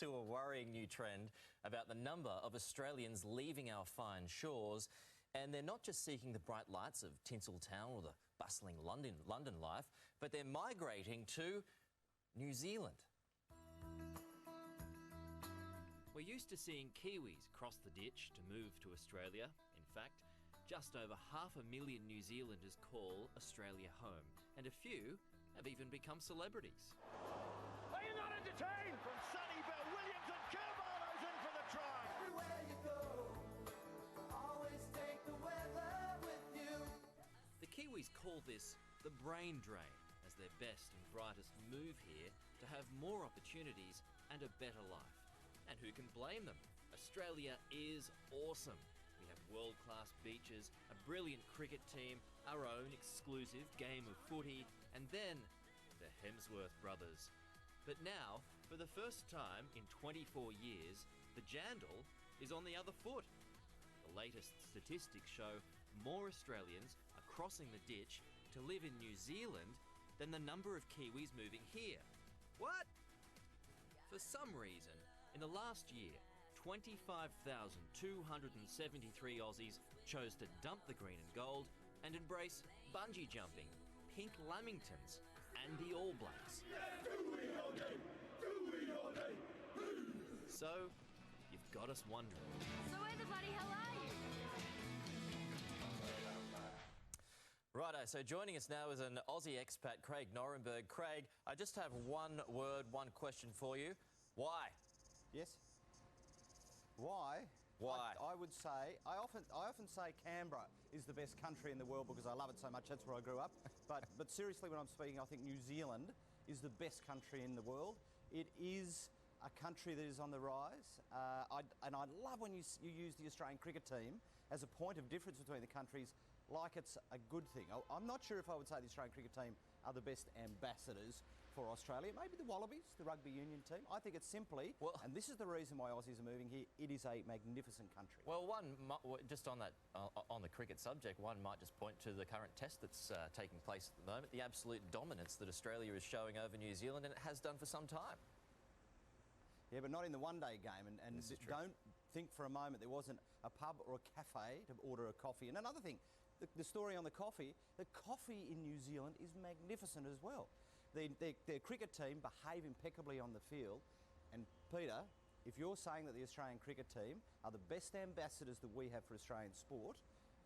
to a worrying new trend about the number of Australians leaving our fine shores. And they're not just seeking the bright lights of Tinseltown or the bustling London life, but they're migrating to New Zealand. We're used to seeing Kiwis cross the ditch to move to Australia. In fact, just over 500,000 New Zealanders call Australia home, and a few have even become celebrities. Are you not entertained? From Sonny Bell Williams and Carvalho's in for the try. Everywhere you go, always take the weather with you. The Kiwis call this the brain drain, as their best and brightest move here to have more opportunities and a better life. And who can blame them? Australia is awesome. We have world-class beaches, a brilliant cricket team, our own exclusive game of footy, and then the Hemsworth brothers. But now, for the first time in 24 years, the jandal is on the other foot. The latest statistics show more Australians are crossing the ditch to live in New Zealand than the number of Kiwis moving here. What? For some reason, in the last year, 25,273 Aussies chose to dump the green and gold and embrace bungee jumping, pink lamingtons and the All Blacks. So, you've got us wondering. So where the bloody hell are you? Righto, so joining us now is an Aussie expat, Craig Norenberg. Craig, I just have one word, one question for you. Why? Yes. Why? Why? I would say, I often say Canberra is the best country in the world because I love it so much. That's where I grew up. But seriously, when I'm speaking, I think New Zealand is the best country in the world. It is a country that is on the rise. And I love when you use the Australian cricket team as a point of difference between the countries, like it's a good thing. I'm not sure if I would say the Australian cricket team are the best ambassadors for Australia. Maybe the Wallabies, the rugby union team. I think it's simply, and this is the reason why Aussies are moving here, it is a magnificent country. Well, just on that, on the cricket subject, one might just point to the current test that's taking place at the moment, the absolute dominance that Australia is showing over New Zealand, and it has done for some time. Yeah, but not in the one-day game. And don't think for a moment there wasn't a pub or a cafe to order a coffee. And another thing, the story on the coffee in New Zealand is magnificent as well. Their cricket team behave impeccably on the field. And Peter, if you're saying that the Australian cricket team are the best ambassadors that we have for Australian sport,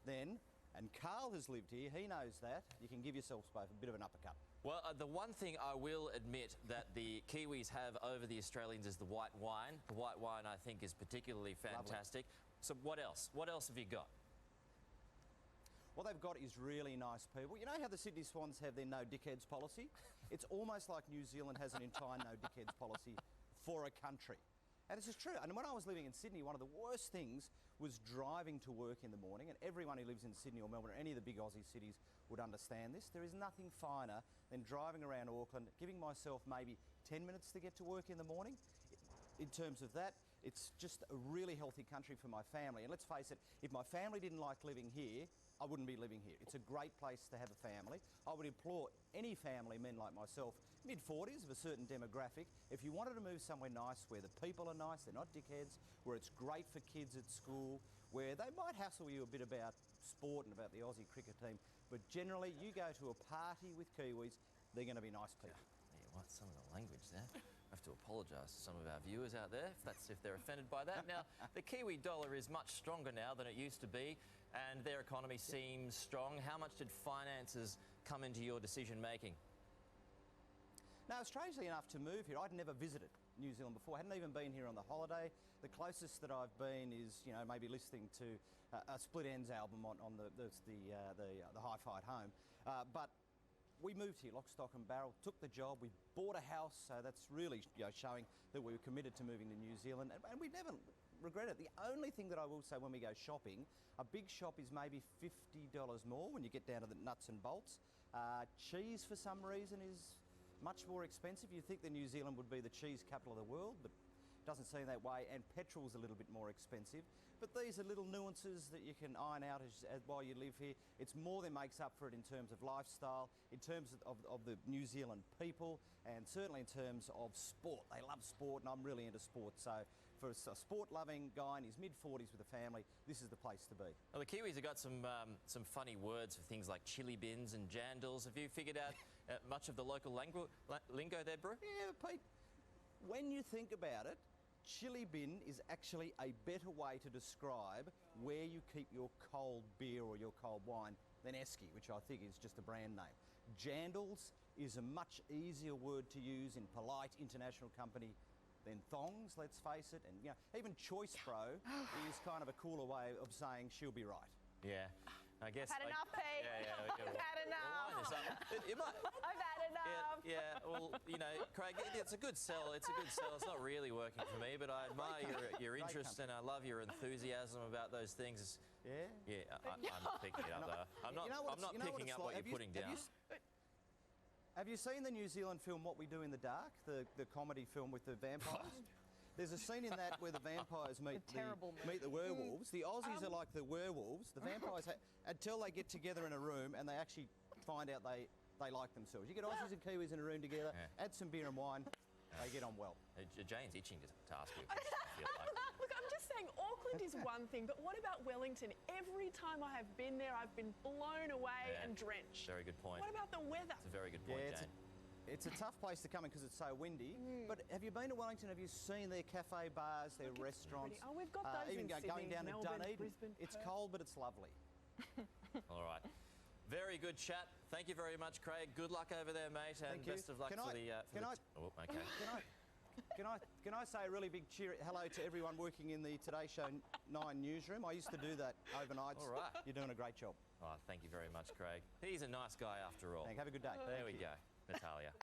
then, and Carl has lived here, he knows that, you can give yourself both a bit of an uppercut. Well, the one thing I will admit that the Kiwis have over the Australians is the white wine. The white wine, I think, is particularly fantastic. Lovely. So what else? What else have you got? What they've got is really nice people. You know how the Sydney Swans have their no dickheads policy? It's almost like New Zealand has an entire no dickheads policy for a country. And this is true. And when I was living in Sydney, one of the worst things was driving to work in the morning. And everyone who lives in Sydney or Melbourne or any of the big Aussie cities would understand this. There is nothing finer than driving around Auckland, giving myself maybe 10 minutes to get to work in the morning. In terms of that, it's just a really healthy country for my family. And let's face it, if my family didn't like living here, I wouldn't be living here. It's a great place to have a family. I would implore any family, men like myself, mid-40s of a certain demographic, if you wanted to move somewhere nice, where the people are nice, they're not dickheads, where it's great for kids at school, where they might hassle you a bit about sport and about the Aussie cricket team, but generally you go to a party with Kiwis, they're going to be nice people. Yeah, what some of the language there. I have to apologise to some of our viewers out there if they're offended by that. Now, the Kiwi dollar is much stronger now than it used to be, and their economy seems strong. How much did finances come into your decision making? Now, strangely enough, to move here, I'd never visited New Zealand before. I hadn't even been here on the holiday. The closest that I've been is, you know, maybe listening to a Split Enz album on the hi-fi at home. But we moved here, lock, stock and barrel, took the job, we bought a house, so that's really, you know, showing that we were committed to moving to New Zealand, and we never regret it. The only thing that I will say when we go shopping, a big shop is maybe $50 more when you get down to the nuts and bolts. Cheese, for some reason, is much more expensive. You'd think that New Zealand would be the cheese capital of the world, but doesn't seem that way, and petrol's a little bit more expensive. But these are little nuances that you can iron out while you live here. It's more than makes up for it in terms of lifestyle, in terms of the New Zealand people, and certainly in terms of sport. They love sport, and I'm really into sport. So for a sport-loving guy in his mid-40s with a family, this is the place to be. Well, the Kiwis have got some funny words for things like chili bins and jandals. Have you figured out much of the local lingo there, Brew? Yeah, Pete, when you think about it, chili bin is actually a better way to describe where you keep your cold beer or your cold wine than esky, which I think is just a brand name. Jandals is a much easier word to use in polite international company than thongs, let's face it. And even Choice Pro is kind of a cooler way of saying she'll be right. Yeah. I guess. I've had enough, Pete. I've had enough. I've had enough. Yeah, well, Craig, it's a good sell. It's a good sell. It's not really working for me, but I admire your interest and I love your enthusiasm about those things. Yeah? Yeah, I'm picking it up, though. I'm not picking up what you're putting down. Have you seen the New Zealand film What We Do in the Dark, the comedy film with the vampires? There's a scene in that where the vampires meet the werewolves. The Aussies are like the werewolves. The vampires, until they get together in a room and they actually find out they like themselves. You get Aussies and Kiwis in a room together, add some beer and wine, they get on well. Jane's itching to ask you a question, I feel like. Look, I'm just saying Auckland is one thing, but what about Wellington? Every time I have been there, I've been blown away and drenched. Very good point. What about the weather? It's a very good point, Jane. It's a tough place to come in because it's so windy. But have you been to Wellington? Have you seen their cafe bars, their restaurants? Oh, we've got those even in going Sydney, down Melbourne, to Dunedin. Brisbane, It's Perth. cold, but it's lovely. All right. Very good chat. Thank you very much, Craig. Good luck over there, mate, and Thank you. best of luck for the... Oh, okay. Can I say a really big hello to everyone working in the Today Show 9 newsroom? I used to do that overnight. All right. You're doing a great job. Oh, thank you very much, Craig. He's a nice guy after all. Have a good day. There we go. Natalia.